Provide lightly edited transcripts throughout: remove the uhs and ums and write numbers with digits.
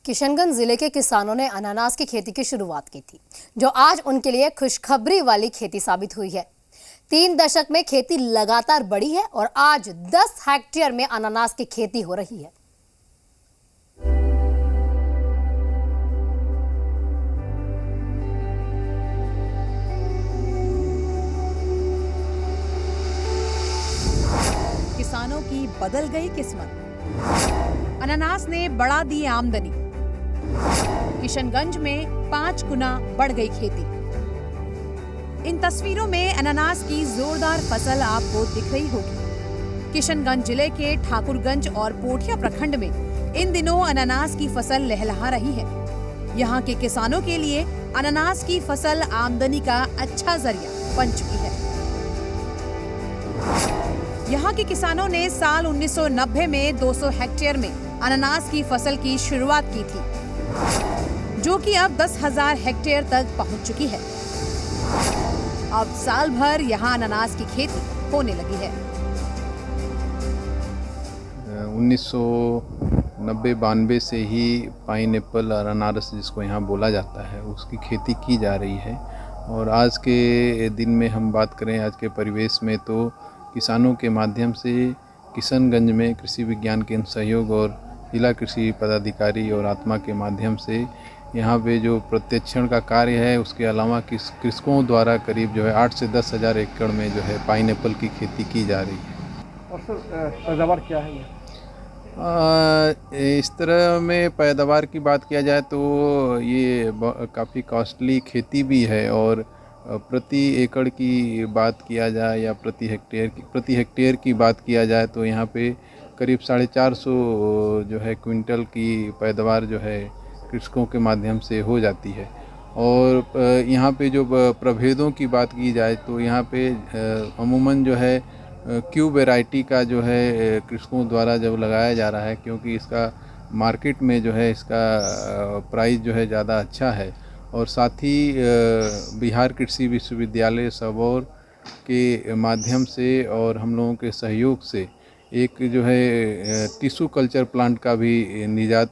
किशनगंज जिले के किसानों ने अनानास की खेती की शुरुआत की थी, जो आज उनके लिए खुशखबरी वाली खेती साबित हुई है। 3 दशक में खेती लगातार बढ़ी है और आज 10 हेक्टेयर में अनानास की खेती हो रही है। किसानों की बदल गई किस्मत। अनानास ने बढ़ा दी आमदनी। किशनगंज में 5 गुना बढ़ गई खेती। इन तस्वीरों में अनानास की जोरदार फसल आपको दिख रही होगी। किशनगंज जिले के ठाकुरगंज और पोठिया प्रखंड में इन दिनों अनानास की फसल लहलहा रही है। यहाँ के किसानों के लिए अनानास की फसल आमदनी का अच्छा जरिया बन चुकी है। यहाँ के किसानों ने साल 1990 में 200 हेक्टेयर में अनानास की फसल की शुरुआत की थी, जो कि अब 10,000 हेक्टेयर तक पहुँच चुकी है। अब साल भर यहाँ अनानास की खेती होने लगी है। 1990-92 से ही पाइनएप्पल और अनारस जिसको यहाँ बोला जाता है उसकी खेती की जा रही है। और आज के दिन में हम बात करें आज के परिवेश में, तो किसानों के माध्यम से किशनगंज में कृषि विज्ञान केंद्र सहयोग और जिला कृषि पदाधिकारी और आत्मा के माध्यम से यहाँ पे जो प्रत्यक्षण का कार्य है, उसके अलावा कृषकों द्वारा करीब जो है 8 से 10 हज़ार एकड़ में जो है पाइनएप्पल की खेती की जा रही है। और सर पैदावार क्या है इस तरह में पैदावार की बात किया जाए तो ये काफ़ी कॉस्टली खेती भी है। और प्रति एकड़ की बात किया जाए या प्रति हेक्टेयर की बात किया जाए तो यहाँ पे करीब 450 जो है क्विंटल की पैदावार जो है कृषकों के माध्यम से हो जाती है। और यहाँ पे जो प्रभेदों की बात की जाए तो यहाँ पे अमूमन जो है क्यू वैरायटी का जो है कृषकों द्वारा जब लगाया जा रहा है, क्योंकि इसका मार्केट में जो है इसका प्राइस जो है ज़्यादा अच्छा है। और साथ ही बिहार कृषि विश्वविद्यालय सबौर के माध्यम से और हम लोगों के सहयोग से एक जो है टिश्यू कल्चर प्लांट का भी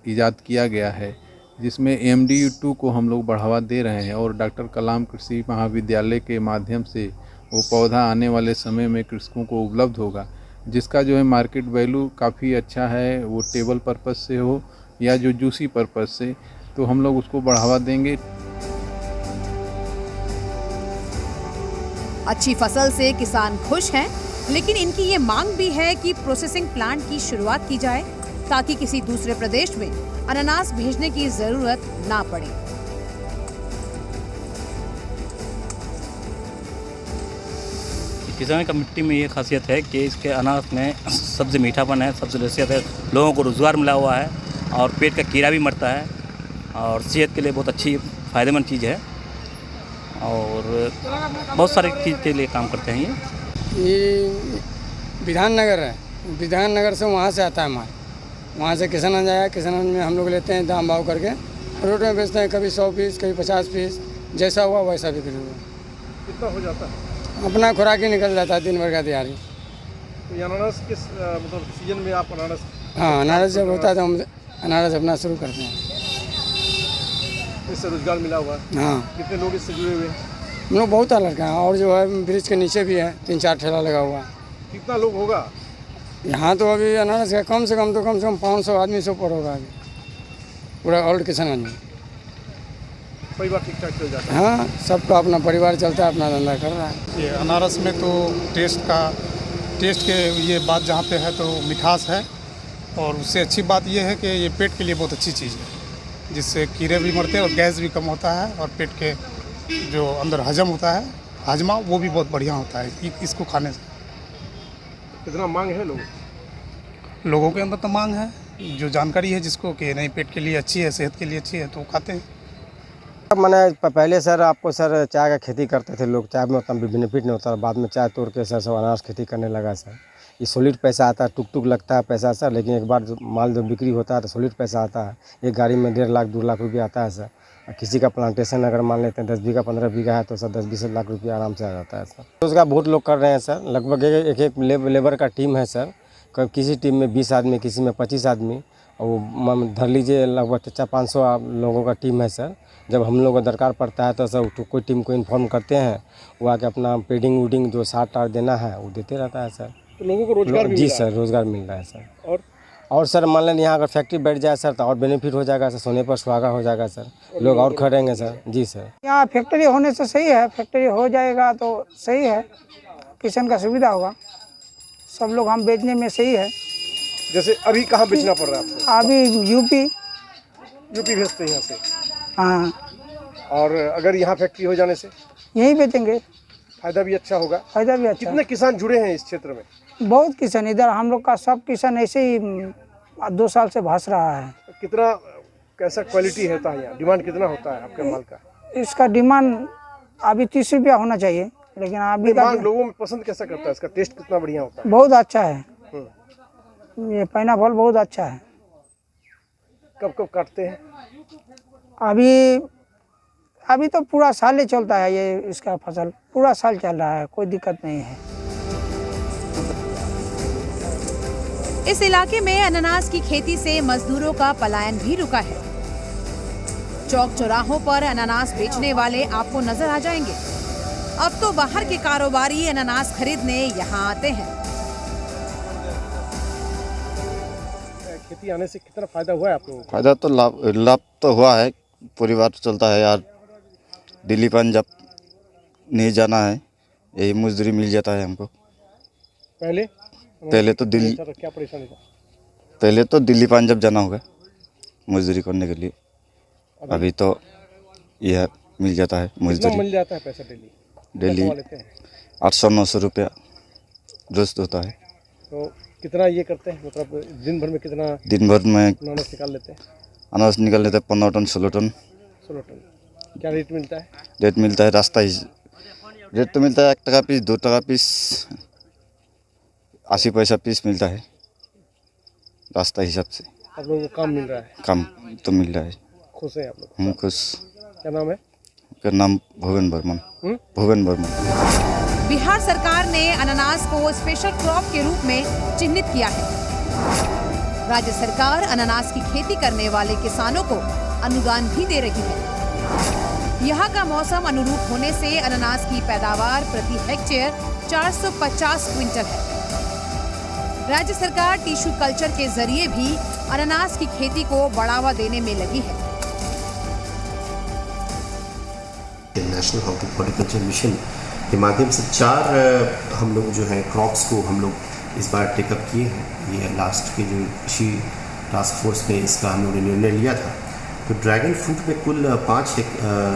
इजाद किया गया है, जिसमें MDU2 को हम लोग बढ़ावा दे रहे हैं। और डॉक्टर कलाम कृषि महाविद्यालय के माध्यम से वो पौधा आने वाले समय में कृषकों को उपलब्ध होगा, जिसका जो है मार्केट वैल्यू काफ़ी अच्छा है। वो टेबल पर्पस से हो या जो जूसी पर्पस से, तो हम लोग उसको बढ़ावा देंगे। अच्छी फसल से किसान खुश हैं, लेकिन इनकी ये मांग भी है कि प्रोसेसिंग प्लांट की शुरुआत की जाए, ताकि किसी दूसरे प्रदेश में अनानास भेजने की जरूरत ना पड़े। किसान का मिट्टी में ये खासियत है कि इसके अनानास में सबसे मीठापन है, सबसे लज़्ज़त है, लोगों को रोज़गार मिला हुआ है और पेट का कीड़ा भी मरता है और सेहत के लिए बहुत अच्छी फ़ायदेमंद चीज़ है और बहुत सारी चीज़ के लिए काम करते हैं। ये विधाननगर है, विधाननगर से वहाँ से आता है माल, वहाँ से किशनगंज आया। किशनगंज में हम लोग लेते हैं दाम भाव करके, रोड में बेचते हैं, कभी 100 पीस कभी 50 पीस, जैसा हुआ वैसा बिक्री हुआ। कितना हो जाता है? अपना खुराक ही निकल जाता है दिन भर का तैयारी। तो अनानास किस मतलब सीजन में आप अनानास? हाँ, अनारस जब होता है तो हम अनारस अपना शुरू करते हैं। इससे रोजगार मिला हुआ है? हाँ। कितने लोग इससे जुड़े हुए हैं? हम लोग बहुत लड़का हैं, और जो है ब्रिज के नीचे भी है 3-4 ठेला लगा हुआ है। कितना लोग होगा यहाँ? तो अभी अनारस का कम से कम 500 आदमी से ऊपर होगा अभी पूरा ओल्ड किशनगंज में। परिवार ठीक ठाक चल जाता है? हाँ, सबका अपना परिवार चलता है, अपना धंधा कर रहा है। ये अनारस में तो टेस्ट के ये बात जहाँ पे है तो मिठास है, और उससे अच्छी बात ये है कि ये पेट के लिए बहुत अच्छी चीज़ है, जिससे कीड़े भी मरते हैं और गैस भी कम होता है और पेट के जो अंदर हजम होता है, हाजमा, वो भी बहुत बढ़िया होता है इसको खाने से। कितना मांग है लोगों के अंदर तो मांग है, जो जानकारी है जिसको कि नहीं पेट के लिए अच्छी है, सेहत के लिए अच्छी है, तो वो खाते हैं। मैंने पहले सर आपको सर चाय का खेती करते थे लोग, चाय में उतना बेनिफिट नहीं होता, बाद में चाय तोड़ के सर सब अनारस खेती करने लगा सर। ये सॉलिड पैसा आता है, टुक लगता है पैसा सर, लेकिन एक बार माल जब बिक्री होता है तो सॉलिड पैसा आता है। एक गाड़ी में 1.5 लाख 2 लाख रुपया आता है सर। किसी का प्लांटेशन अगर मान लेते हैं 10 बीघा 15 बीघा है तो सर 10-20 लाख रुपया आराम से आ जाता है सर। तो उसका बहुत लोग कर रहे हैं सर, लगभग एक लेबर का टीम है सर। किसी टीम में 20 आदमी, किसी में 25 आदमी, और वो धर लीजिए लगभग 400-500 लोगों का टीम है सर। जब हम लोग को दरकार पड़ता है तो सर तो कोई टीम को इन्फॉर्म करते हैं, वो आके अपना पेडिंग वूडिंग जो सार देना है वो देते रहता है सर। तो लोगों को रोजगार भी जी मिल रहा सर, रोज़गार मिल रहा है सर। है। और सर मान लें यहाँ अगर फैक्ट्री बैठ जाए सर तो और बेनिफिट हो जाएगा सर, सोने पर सुहागा हो जाएगा सर, लोग और खड़ेंगे सर। जी सर, यहाँ फैक्ट्री होने से सही है, फैक्ट्री हो जाएगा तो सही है, किसान का सुविधा होगा, सब लोग हम बेचने में सही है। जैसे अभी कहाँ बेचना पड़ रहा है आपको? अभी यूपी भेजते हैं यहाँ से। हाँ, और अगर यहाँ फैक्ट्री हो जाने से यहीं बेचेंगे, फायदा भी अच्छा होगा। फायदा भी अच्छा। कितने किसान जुड़े हैं इस क्षेत्र में? बहुत किसान, इधर हम लोग का सब किसान ऐसे ही 2 साल से भास रहा है। कितना कैसा क्वालिटी होता है यहाँ? डिमांड कितना होता है आपके माल का? इसका डिमांड अभी 30 रुपया होना चाहिए, लेकिन अभी का माल लोगों में पसंद कैसा करता है? इसका टेस्ट कितना बढ़िया होता है? बहुत अच्छा है, ये पाइनएप्पल बहुत अच्छा है। कब कब काटते हैं? अभी तो पूरा साल ही चलता है, ये इसका फसल पूरा साल चल रहा है, कोई दिक्कत नहीं है। इस इलाके में अनानास की खेती से मजदूरों का पलायन भी रुका है। चौक चौराहों पर अनानास बेचने वाले आपको नजर आ जाएंगे। अब तो बाहर के कारोबारी अनानास खरीदने यहाँ आते हैं। खेती आने से कितना फायदा हुआ है आप लोगों को? फायदा तो लाभ तो हुआ है, परिवार चलता है यार। दिल्ली पंजाब नहीं जाना है, यही मजदूरी मिल जाता है हमको। पहले तो दिल्ली, क्या परेशानी था? पहले तो दिल्ली पंजाब जाना होगा मजदूरी करने के लिए। अभी तो यह मिल जाता है मजदूरी। मिल जाता है पैसा डेली 800-900 रुपया रोज होता है। तो कितना ये करते हैं, मतलब दिन भर में कितना? दिन भर में अनानास निकाल लेते हैं? अनाज निकाल लेते हैं 15 टन 16 टन। 16 टन। क्या रेट मिलता है? रेट मिलता है रास्ता ही, रेट तो मिलता है 1 टका पीस, 2 टका पीस, 80 पैसा पीस मिलता है रास्ता हिसाब से। आप लोगों को काम मिल रहा है? काम तो मिल रहा है। खुश हैं आप लोग? हम खुश। क्या नाम है? मेरा नाम भुवन बर्मन। भुवन बर्मन। बिहार सरकार ने अनानास को स्पेशल क्रॉप के रूप में चिन्हित किया है। राज्य सरकार अनानास की खेती करने वाले किसानों को अनुदान भी दे रही है। यहाँ का मौसम अनुरूप होने से अनानास की पैदावार प्रति हेक्टेयर 450 क्विंटल है। राज्य सरकार टिश्यू कल्चर के जरिए भी अनानास की खेती को बढ़ावा देने में लगी है। नेशनल हॉर्टिकल्चर मिशन के माध्यम से 4 हम लोग जो है क्रॉप्स को हम लोग इस बार टेकअप किए हैं। ये लास्ट के जो कृषि टास्क फोर्स में इसका हम लोगों ने निर्णय लिया था। तो ड्रैगन फ्रूट में कुल 5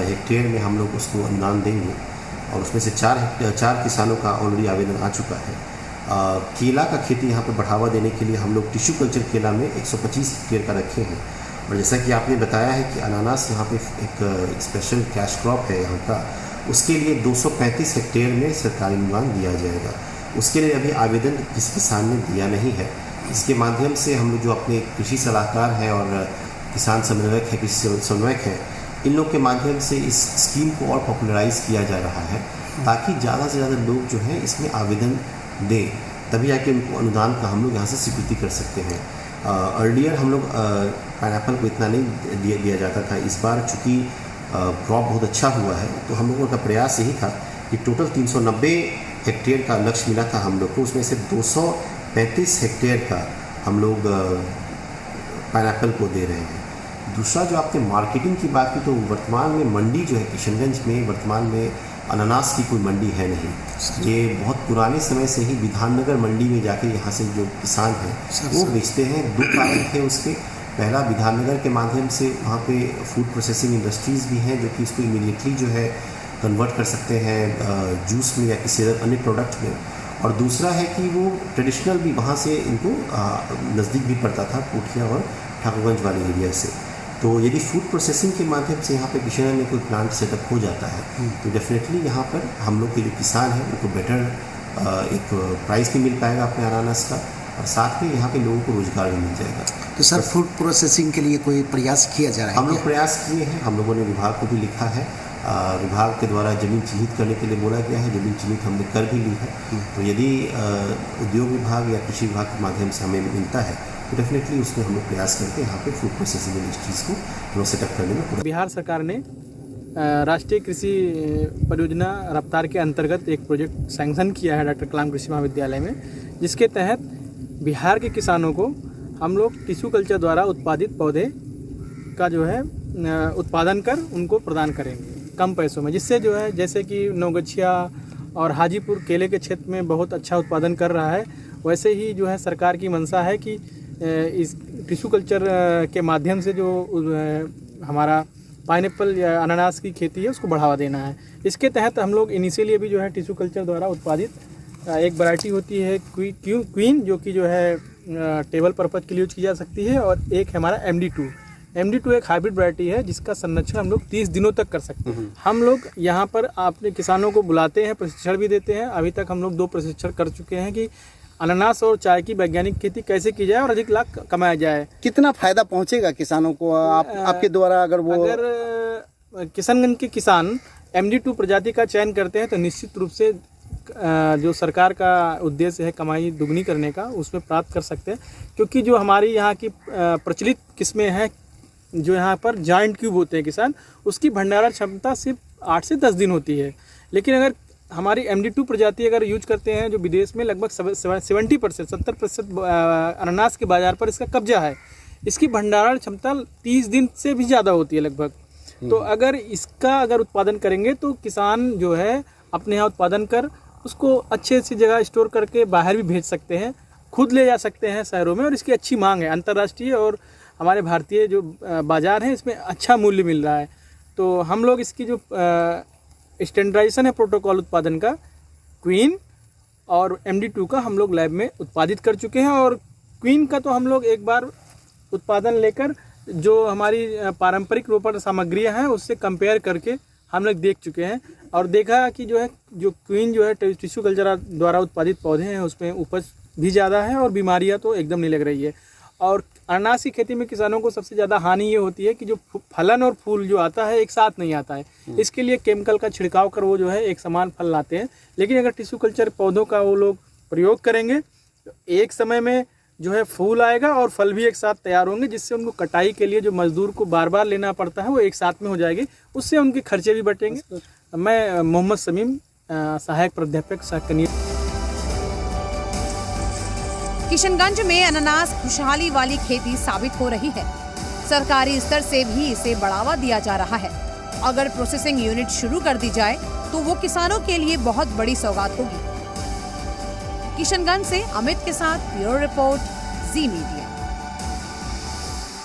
हेक्टेयर में हम लोग उसको अनुदान देंगे और उसमें से 4 किसानों का ऑलरेडी आवेदन आ चुका है। केला का खेती यहाँ पर बढ़ावा देने के लिए हम लोग टिश्यू कल्चर केला में 125 हेक्टेयर का रखे हैं। और जैसा कि आपने बताया है कि अनानास यहाँ पे एक स्पेशल कैश क्रॉप है यहाँ का, उसके लिए 235 हेक्टेयर में सरकारी अनुदान दिया जाएगा। उसके लिए अभी आवेदन किसी किसान ने दिया नहीं है। इसके माध्यम से हम लोग जो अपने कृषि सलाहकार हैं और किसान समन्वयक है, कृषि समन्वयक है, इन लोग के माध्यम से इस स्कीम को और पॉपुलराइज किया जा रहा है ताकि ज़्यादा से ज़्यादा लोग जो हैं इसमें आवेदन दें, तभी आके उनको अनुदान का हम लोग यहाँ से स्वीकृति कर सकते हैं। अर्लियर हम लोग पाइनएप्पल को इतना नहीं दिया जाता था। इस बार चूँकि क्रॉप बहुत अच्छा हुआ है तो हम लोगों का प्रयास यही था कि टोटल 390 हेक्टेयर का लक्ष्य मिला था हम लोग को, उसमें से 235 हेक्टेयर का हम लोग पाइनएप्पल को दे रहे हैं। दूसरा जो आपने मार्केटिंग की बात की, तो वर्तमान में मंडी जो है किशनगंज में वर्तमान में अनानास की कोई मंडी है नहीं। ये बहुत पुराने समय से ही विधाननगर मंडी में जाके यहाँ से जो किसान हैं वो बेचते हैं। 2 कारण थे उसके। पहला, विधाननगर के माध्यम से वहाँ पे फूड प्रोसेसिंग इंडस्ट्रीज़ भी हैं जो कि इसको इमीडिएटली जो है कन्वर्ट कर सकते हैं जूस में या किसी अन्य प्रोडक्ट में। और दूसरा है कि वो ट्रेडिशनल भी वहाँ से इनको नज़दीक भी पड़ता था कोठिया और ठाकुरगंज वाले एरिया से। तो यदि फूड प्रोसेसिंग के माध्यम से यहाँ पे किशनगंज में कोई प्लांट सेटअप हो जाता है तो डेफिनेटली यहाँ पर हम लोग के जो किसान हैं उनको बेटर एक प्राइस भी मिल पाएगा अपने अनानास का, और साथ में यहाँ पे लोगों को रोजगार भी मिल जाएगा। तो सर फूड प्रोसेसिंग के लिए कोई प्रयास किया जा रहा है? हम लोग प्रयास किए हैं, हम लोगों ने विभाग को भी लिखा है। विभाग के द्वारा ज़मीन चिन्हित करने के लिए बोला गया है, ज़मीन चिन्हित हमने कर भी ली है। तो यदि उद्योग विभाग या कृषि विभाग के माध्यम से हमें मिलता है तो डेफिनेटली उसमें हम लोग प्रयास करके यहाँ पे फूड प्रोसेसिंग इंडस्ट्रीज़ को हम लोग सेटअप करने में बिहार सरकार ने राष्ट्रीय कृषि परियोजना रफ्तार के अंतर्गत एक प्रोजेक्ट सैंक्शन किया है डॉक्टर कलाम कृषि महाविद्यालय में, जिसके तहत बिहार के किसानों को हम लोग टिश्यू कल्चर द्वारा उत्पादित पौधे का जो है उत्पादन कर उनको प्रदान करेंगे कम पैसों में, जिससे जो है जैसे कि नवगछिया और हाजीपुर केले के क्षेत्र में बहुत अच्छा उत्पादन कर रहा है, वैसे ही जो है सरकार की मंशा है कि इस टिश्यू कल्चर के माध्यम से जो हमारा पाइनएप्पल या अनानास की खेती है उसको बढ़ावा देना है। इसके तहत हम लोग इनिशियली अभी जो है टिश्यू कल्चर द्वारा उत्पादित एक वैरायटी होती है क्वीन, जो कि जो है टेबल पर्पज़ के लिए यूज की जा सकती है, और एक है हमारा MD2 एक हाइब्रिड वैरायटी है जिसका संरक्षण हम लोग 30 दिनों तक कर सकते हैं। हम लोग यहाँ पर अपने किसानों को बुलाते हैं, प्रशिक्षण भी देते हैं। अभी तक हम लोग 2 प्रशिक्षण कर चुके हैं कि अनानास और चाय की वैज्ञानिक खेती कैसे की जाए और अधिक लाभ कमाया जाए। कितना फायदा पहुंचेगा किसानों को आपके द्वारा? अगर किशनगंज के किसान MD2 प्रजाति का चयन करते हैं तो निश्चित रूप से जो सरकार का उद्देश्य है कमाई दुगनी करने का, उसमें प्राप्त कर सकते हैं, क्योंकि जो हमारी यहाँ की प्रचलित किस्में हैं जो यहाँ पर जॉइंट क्यूब होते हैं किसान, उसकी भंडारण क्षमता सिर्फ 8 से 10 दिन होती है। लेकिन अगर हमारी MD2 प्रजाति अगर यूज करते हैं, जो विदेश में लगभग 70% अनानास के बाज़ार पर इसका कब्जा है, इसकी भंडारण क्षमता 30 दिन से भी ज़्यादा होती है लगभग। तो अगर इसका उत्पादन करेंगे तो किसान जो है अपने यहाँ उत्पादन कर उसको अच्छे सी जगह स्टोर करके बाहर भी भेज सकते हैं, खुद ले जा सकते हैं शहरों में, और इसकी अच्छी मांग है अंतर्राष्ट्रीय और हमारे भारतीय जो बाज़ार है इसमें अच्छा मूल्य मिल रहा है। तो हम लोग इसकी जो स्टैंडर्डाइजेशन है प्रोटोकॉल उत्पादन का, क्वीन और MD2 का हम लोग लैब में उत्पादित कर चुके हैं, और क्वीन का तो हम लोग एक बार उत्पादन लेकर जो हमारी पारंपरिक रोपण सामग्रियां हैं उससे कंपेयर करके हम लोग देख चुके हैं और देखा कि जो क्वीन जो है टिश्यू कल्चर द्वारा उत्पादित पौधे हैं उसमें उपज भी ज़्यादा है और बीमारियां तो एकदम नहीं लग रही है। और अनानास की खेती में किसानों को सबसे ज़्यादा हानि ये होती है कि जो फलन और फूल जो आता है एक साथ नहीं आता है, इसके लिए केमिकल का छिड़काव कर वो जो है एक समान फल लाते हैं। लेकिन अगर टिश्यू कल्चर पौधों का वो लोग प्रयोग करेंगे तो एक समय में जो है फूल आएगा और फल भी एक साथ तैयार होंगे, जिससे उनको कटाई के लिए जो मजदूर को बार बार लेना पड़ता है वो एक साथ में हो जाएगी, उससे उनके खर्चे भी बटेंगे। मैं मोहम्मद समीम, सहायक प्राध्यापक सहकनीय। किशनगंज में अनानास खुशहाली वाली खेती साबित हो रही है। सरकारी स्तर से भी इसे बढ़ावा दिया जा रहा है। अगर प्रोसेसिंग यूनिट शुरू कर दी जाए तो वो किसानों के लिए बहुत बड़ी सौगात होगी। किशनगंज से अमित के साथ ब्यूरो रिपोर्ट, जी मीडिया।